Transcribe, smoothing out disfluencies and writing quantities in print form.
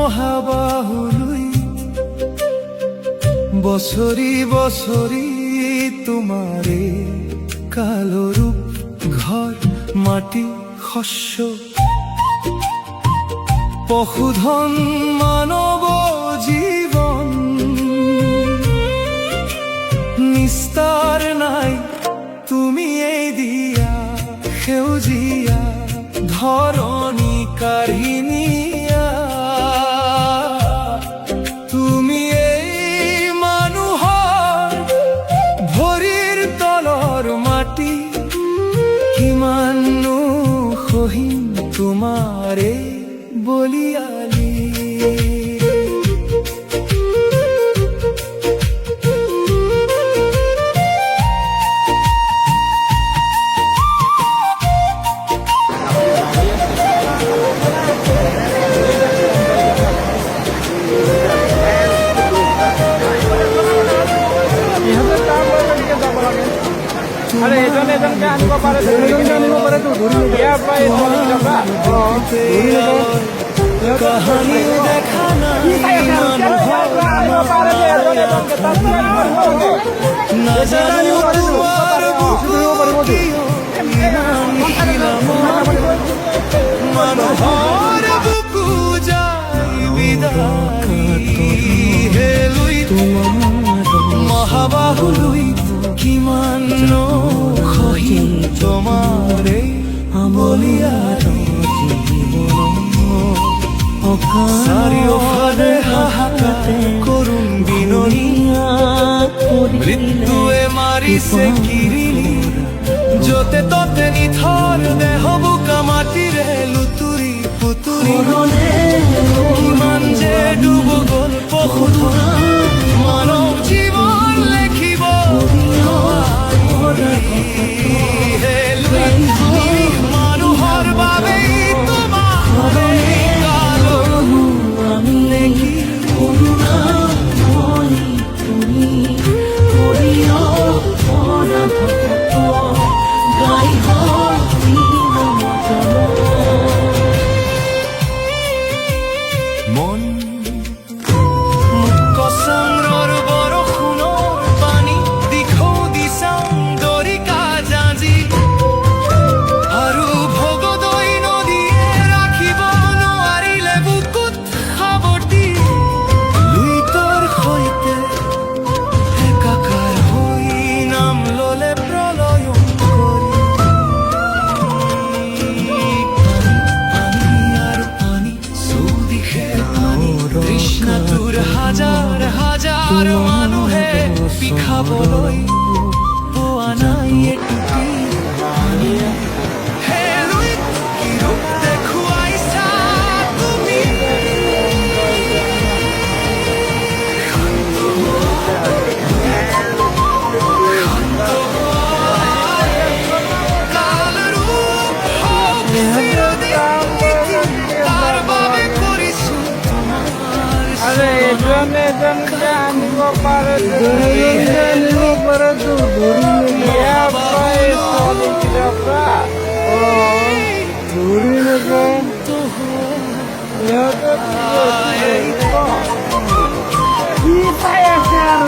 মহাবাহুলুই বছরি বছরি তোমারে কালো রূপ ঘর মাটি শস্য পশুধন মানৱ জীবন নিস্তার নাই তুমি এই দিয়া সেউজীয়া ধৰণী কাঢ়িনিয়া তুমি এই মানুহৰ ভৰিৰ তলৰ মাটি কিমাননো সহিম তোমাৰে বলিয়ালি আরে এজনকে আনিব পাৰে কাহানি দেখা নাই নাজানো তোমাৰ মানুহৰ বুকু যায় বিদায় হে লুই মহাবাহুলুই কিমান সহিম তোমাৰে বলিয়ালি চাৰিওফালে হাহাকাৰ কৰোঁ বিননি মৃত্যুৱে মাৰিছে কিৰিলি য'তে ত'তে নিথৰ দেহ বোকা মাটিৰে লুতুৰি পুতুৰি কিমান যে ডুব গ'ল পশুধন মানৱ জীৱন লেখিব মানুহৰ বাবেই মন কচংৰৰ বৰষুণৰ পানী দিখৌ দিচাং দৰিকা জাঁজি আৰু ভগদৈ নদীয়ে ৰাখিব নোৱাৰিলে বুকুত সাৱটি লুইতৰ সৈতে একাকাৰ হৈ নাম ললে প্ৰলয়ন কৰি পানী আৰু পানী চৌদিশে তৃষ্ণা তোৰ হাজাৰ হাজাৰ মানুহে পিখাবলৈ পোৱা নাই এটুপি হে লুই কি ৰূপ দেখুৱাইছা তুমি কাল ৰূপ হওক চিৰদিন তাৰ বাবে কৰিছোঁ তোমাৰ আরে এজনকে আনিব পাৰে কি চাই আছে আৰু